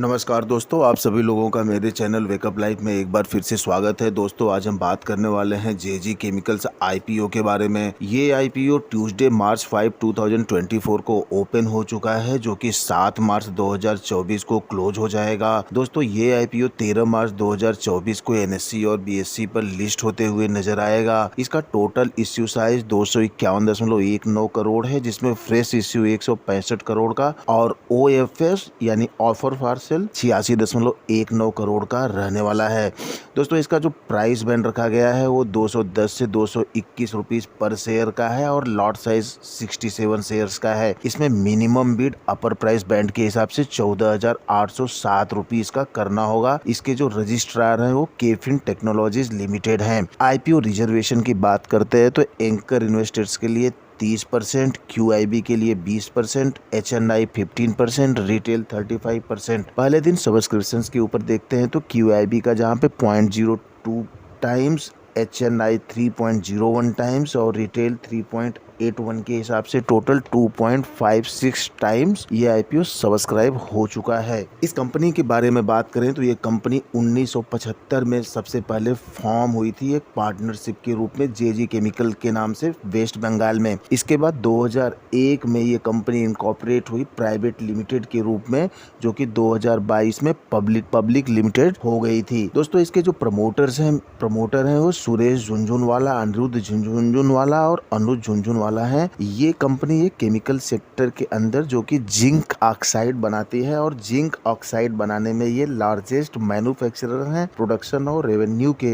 नमस्कार दोस्तों, आप सभी लोगों का मेरे चैनल वेकअप लाइफ में एक बार फिर से स्वागत है। दोस्तों आज हम बात करने वाले हैं जेजी केमिकल्स आईपीओ के बारे में। ये आईपीओ ट्यूसडे मार्च 5, 2024 को ओपन हो चुका है, जो कि 7 मार्च 2024 को क्लोज हो जाएगा। दोस्तों ये आईपीओ 13 मार्च 2024 को एनएससी और बीएससी पर लिस्ट होते हुए नजर आएगा। इसका टोटल इश्यू साइज 251.19 करोड़ है, जिसमें फ्रेश इश्यू 165 करोड़ का और ओएफएस यानी ऑफर फॉर 86.19 करोड़ का रहने वाला है। दोस्तों इसका जो प्राइस बैंड रखा गया है वो 210 से 221 रुपीज पर शेयर का है और लॉट साइज 67 शेयर्स का है। इसमें मिनिमम बिड अपर प्राइस बैंड के हिसाब से 14,807 रुपीज का करना होगा। इसके जो रजिस्ट्रार हैं वो केफिन टेक्नोलॉजीज लिमिटेड हैं। आईपीओ रिजर्वेशन की बात करते हैं तो एंकर इन्वेस्टर्स के लिए 30%, QIB के लिए 20%, HNI 15%, रिटेल 35%। पहले दिन सब्सक्रिप्शंस के ऊपर देखते हैं तो QIB का जहां पे 0.02 टाइम्स, HNI 3.01 टाइम्स और रिटेल 3.81 के हिसाब से टोटल 2.56 टाइम्स ये आईपीओ सब्सक्राइब हो चुका है। इस कंपनी के बारे में बात करें तो ये कंपनी 1975 में सबसे पहले फॉर्म हुई थी एक पार्टनरशिप के रूप में जेजी केमिकल के नाम से वेस्ट बंगाल में। इसके बाद 2001 में ये कंपनी इनकॉर्पोरेट हुई प्राइवेट लिमिटेड के रूप में, जो कि 2022 में पब्लिक लिमिटेड हो गई थी। दोस्तों इसके जो प्रमोटर हैं वो सुरेश झुनझुनवाला, अनिरुद्ध झुनझुनवाला और अनुज झुनझुनवाला है। ये कंपनी एक केमिकल सेक्टर के अंदर जो कि जिंक ऑक्साइड बनाती है और जिंक ऑक्साइड बनाने में ये लार्जेस्ट मैन्युफैक्चरर हैं। प्रोडक्शन और रेवेन्यू के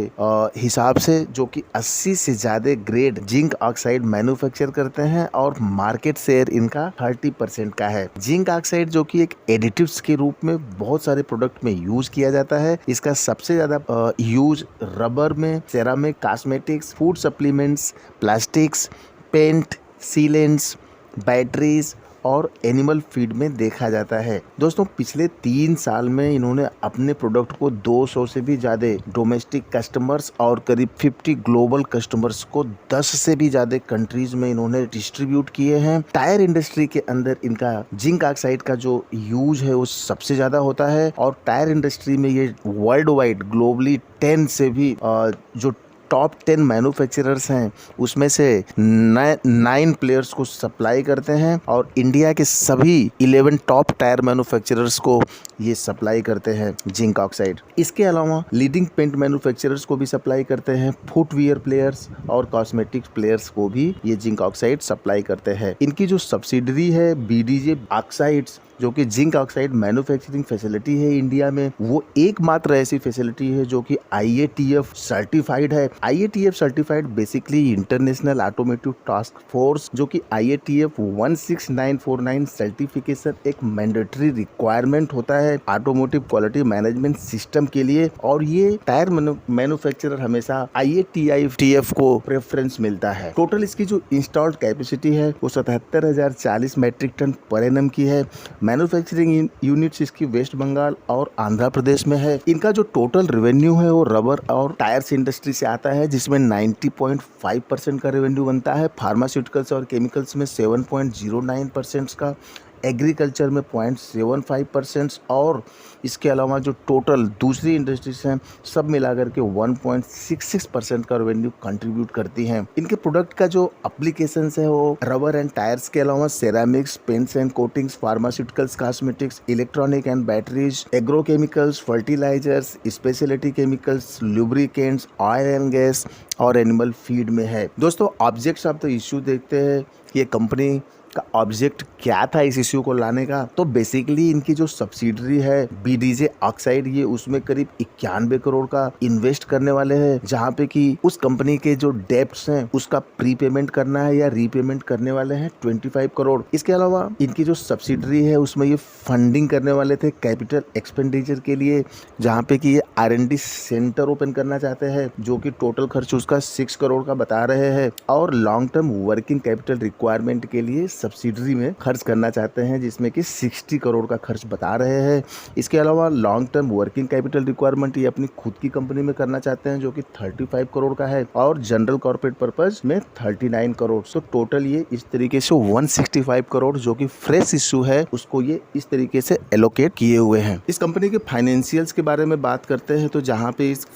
हिसाब से जो कि 80 से ज्यादा ग्रेड जिंक ऑक्साइड मैन्युफैक्चर करते हैं और मार्केट शेयर इनका 30% का है। जिंक ऑक्साइड जो कि एक एडिटिव्स के रूप में बहुत सारे प्रोडक्ट में यूज किया जाता है। इसका सबसे ज्यादा यूज रबर में, ceramic, cosmetics, food supplements, plastics, paint, sealants, batteries और एनिमल फीड में देखा जाता है। दोस्तों पिछले 3 साल में इन्होंने अपने प्रोडक्ट को 200 से भी ज्यादा डोमेस्टिक कस्टमर्स और करीब 50 ग्लोबल कस्टमर्स को 10 से भी ज्यादा कंट्रीज में इन्होंने डिस्ट्रीब्यूट किए हैं। टायर इंडस्ट्री के अंदर इनका जिंक ऑक्साइड का जो यूज है वो सबसे ज्यादा होता है और टायर इंडस्ट्री में ये वर्ल्ड वाइड ग्लोबली 10 से भी जो टॉप 10 मैन्युफैक्चरर्स हैं उसमें से 9 प्लेयर्स को सप्लाई करते हैं और इंडिया के सभी 11 टॉप टायर मैन्युफैक्चरर्स को ये सप्लाई करते हैं जिंक ऑक्साइड। इसके अलावा लीडिंग पेंट मैन्युफैक्चरर्स को भी सप्लाई करते हैं, फुटवियर प्लेयर्स और कॉस्मेटिक्स प्लेयर्स को भी ये जिंक ऑक्साइड सप्लाई करते हैं। इनकी जो सब्सिडरी है बीडीजे ऑक्साइड्स, जो कि जिंक ऑक्साइड मैन्युफैक्चरिंग फैसिलिटी है इंडिया में, वो एकमात्र ऐसी फैसिलिटी है जो कि IATF सर्टिफाइड है। IATF certified basically international automotive task force, जो कि IATF 16949 सर्टिफिकेशन एक मैंडेटरी रिक्वायरमेंट होता है ऑटोमोटिव क्वालिटी मैनेजमेंट सिस्टम के लिए और ये टायर मैन्युफैक्चरर हमेशा IATF को प्रेफरेंस मिलता है। टोटल इसकी जो इंस्टॉल्ड कैपेसिटी है वो 77,040 मेट्रिक टन पर एनम की है। मैन्युफैक्चरिंग यूनिट्स इसकी वेस्ट बंगाल और आंध्र प्रदेश में है। इनका जो टोटल रेवेन्यू है वो रबर और टायर्स इंडस्ट्री से आता है, जिसमें 90.5% का रेवेन्यू बनता है। फार्मास्यूटिकल्स और केमिकल्स में 7.09% का, एग्रीकल्चर में 0.75% और इसके अलावा जो टोटल दूसरी इंडस्ट्रीज हैं सब मिलाकर के 1.66% का रेवेन्यू कंट्रीब्यूट करती हैं। इनके प्रोडक्ट का जो एप्लीकेशंस है वो रबर एंड टायर्स के अलावा ceramics, paints and coatings, pharmaceuticals, cosmetics, electronic and batteries, agrochemicals, fertilisers, speciality chemicals, lubricants, oil and gas और एनिमल फीड में है। दोस्तों ऑब्जेक्ट्स ऑफ द इश्यू देखते हैं कि ये कंपनी का ऑब्जेक्ट क्या था इस इश्यू को लाने का। तो बेसिकली इनकी जो सब्सिडरी है बीडीजे ऑक्साइड, ये उसमें करीब 91 करोड़ का इन्वेस्ट करने वाले हैं, जहां पे कि उस कंपनी के जो डेब्ट्स हैं उसका प्रीपेमेंट करना है या रीपेमेंट करने वाले हैं 25 करोड़। इसके अलावा इनकी जो सब्सिडरी है उसमें ये फंडिंग करने वाले थे कैपिटल एक्सपेंडिचर के लिए, जहाँ पे कि ये R&D सेंटर ओपन करना चाहते हैं, जो कि टोटल खर्च उसका 6 करोड़ का बता रहे हैं और long term working capital requirement के लिए सब्सिडरी में खर्च करना चाहते हैं, जिसमें कि 60 करोड़ का खर्च बता रहे हैं। इसके अलावा long term working capital requirement ये अपनी खुद की कंपनी में करना चाहते हैं, जो कि 35 करोड़ का है, और जनरल कॉर्पोरेट पर्पज में 39 करोड़। तो टोटल ये इस तरीके से 165 करोड़ जो कि फ्रेश इश्यू है उसको ये इस तरीके से एलोकेट किए हुए हैं। इस कंपनी के फाइनेंशियल्स के बारे में बात करते हैं तो जहां पे इस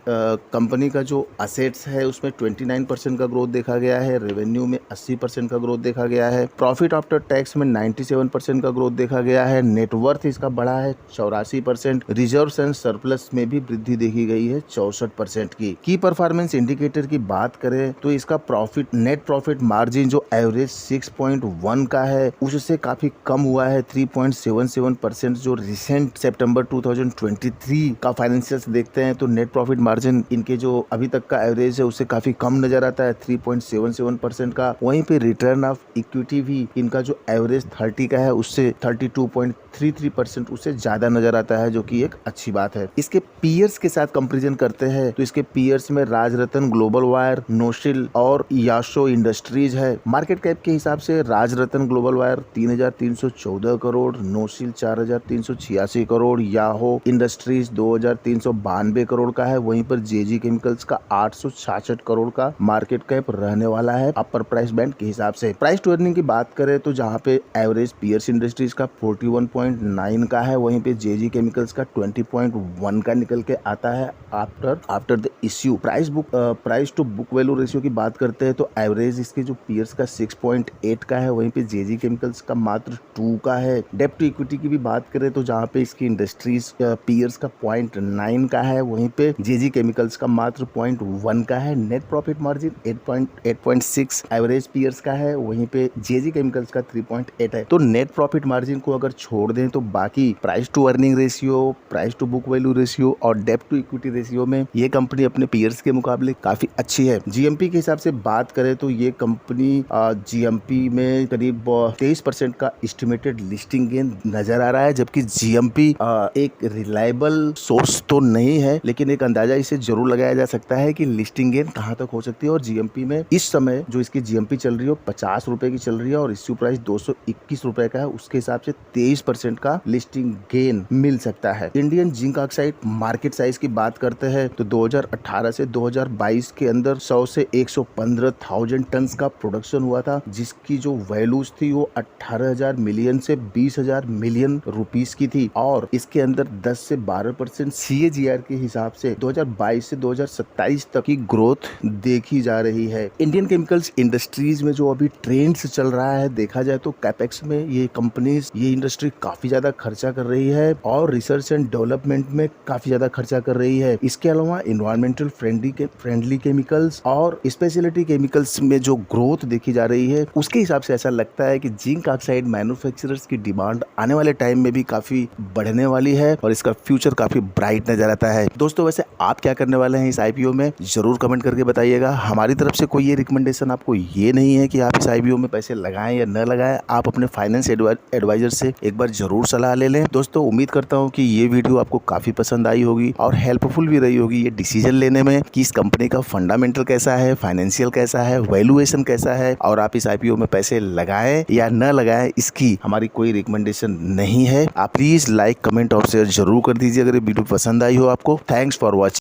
कंपनी का जो असेट्स है उसमें 29% का ग्रोथ देखा गया है, रेवेन्यू में 80% का ग्रोथ देखा गया है, प्रॉफिट आफ्टर टैक्स में 97% का ग्रोथ देखा गया है, नेटवर्थ इसका बढ़ा है 84%, रिजर्व्स एंड सरप्लस में भी वृद्धि देखी गई है 64% की परफॉर्मेंस इंडिकेटर की बात करें तो इसका प्रॉफिट नेट प्रॉफिट मार्जिन जो एवरेज 6.1 का है उससे काफी कम हुआ है 3.77%। जो रिसेंट सितंबर 2023 का फाइनेंशियल्स देखते हैं तो नेट प्रॉफिट मार्जिन इनके जो अभी तक का एवरेज है उससे काफी कम नजर आता है 3.77% का। वहीं पे रिटर्न ऑफ इक्विटी भी इनका जो एवरेज 30 का है उससे 32.33% उससे ज्यादा नजर आता है, जो कि एक अच्छी बात है। इसके पीयर्स के साथ कंपैरिजन करते हैं तो इसके पीयर्स में राजरतन ग्लोबल वायर, नोशिल और याशो इंडस्ट्रीज है। मार्केट कैप के हिसाब से Rajratan global wire 3,314 crore, Nocil 4,386 crore, Yasho industries 2,392 crore का है। वहीं पर जेजी केमिकल्स का 866 करोड़ का मार्केट कैप रहने वाला है अपर प्राइस बैंड के हिसाब से। प्राइस टू अर्निंग की बात करें तो जहां पे एवरेज पीयर्स इंडस्ट्रीज का 41.9 का है, वहीं पे जेजी केमिकल्स का 20.1 का निकल के आता है after the issue. Price to book value ratio की बात करते हैं तो एवरेज इसके जो पीयर्स का 6.8 का है, वहीं पे जेजी केमिकल्स का मात्र 2 का है। डेब्ट टू इक्विटी की भी बात करें तो जहां पे इसकी इंडस्ट्रीज पीयर्स का 0.9 का है, वहीं पे जेजी केमिकल्स का मात्र 0.1 का है। Net profit margin 8.6 average peers का है, वहीं पे जेजी केमिकल्स का 3.8 है। तो नेट प्रॉफिट मार्जिन को अगर छोड़ दें तो बाकी price to earning ratio, price to book value ratio और डेब्ट टू इक्विटी रेशियो में ये कंपनी अपने पीयर्स के मुकाबले काफी अच्छी है। जीएमपी के हिसाब से बात करें तो ये कंपनी जीएमपी में करीब 23% का एस्टिमेटेड लिस्टिंग गेन नजर आ रहा है, जबकि जीएमपी एक रिलायबल सोर्स तो नहीं है, लेकिन एक अंदाजा इसे जरूर लगाया जा सकता है कि लिस्टिंग गेन कहां तक हो सकती है। और जीएमपी में इस समय जो इसकी जीएमपी चल रही है 50 रुपए की चल रही है और इश्यू प्राइस 221 रुपए का है, उसके हिसाब से 23% का लिस्टिंग गेन मिल सकता है। Indian zinc oxide market size की बात करते हैं तो 2018 से 2022 के अंदर 100 से 115,000 टन का प्रोडक्शन हुआ था, जिसकी जो वैल्यूज थी वो 18,000 मिलियन से 20,000 मिलियन रुपीस की थी, और इसके अंदर 10 से 12% CAGR के हिसाब से 2022 से 2027 तक की ग्रोथ देखी जा रही है। इंडियन केमिकल्स इंडस्ट्रीज में जो अभी ट्रेंड्स चल रहा है देखा जाए तो कैपेक्स में ये कंपनीज, ये इंडस्ट्री काफी ज्यादा खर्चा कर रही है और रिसर्च एंड डेवलपमेंट में काफी ज्यादा खर्चा कर रही है। इसके अलावा इन्वायरमेंटल फ्रेंडली केमिकल्स और स्पेशलिटी केमिकल्स में जो ग्रोथ देखी जा रही है उसके हिसाब से ऐसा लगता है कि जिंक ऑक्साइड मैन्युफैक्चरर्स की डिमांड आने वाले टाइम में भी काफी बढ़ने वाली है और इसका फ्यूचर काफी ब्राइट नजर आता है। दोस्तों वैसे आप क्या करने वाले हैं इस आईपीओ में जरूर कमेंट करके बताइएगा। हमारी तरफ से कोई ये रिकमेंडेशन आपको ये नहीं है कि आप इस आईपीओ में पैसे लगाएं या न लगाएं, आप अपने फाइनेंस एडवाइजर से एक बार जरूर सलाह ले लें। दोस्तों उम्मीद करता हूँ कि ये वीडियो आपको काफी पसंद आई होगी और हेल्पफुल भी रही होगी ये डिसीजन लेने में कि इस कंपनी का फंडामेंटल कैसा है, फाइनेंशियल कैसा है, वैल्यूएशन कैसा है, और आप इस आईपीओ में पैसे लगाएं या न लगाएं इसकी हमारी कोई रिकमेंडेशन नहीं है। आप प्लीज लाइक, कमेंट और शेयर जरूर कर दीजिए अगर ये वीडियो पसंद आई हो आपको। Thanks for watching.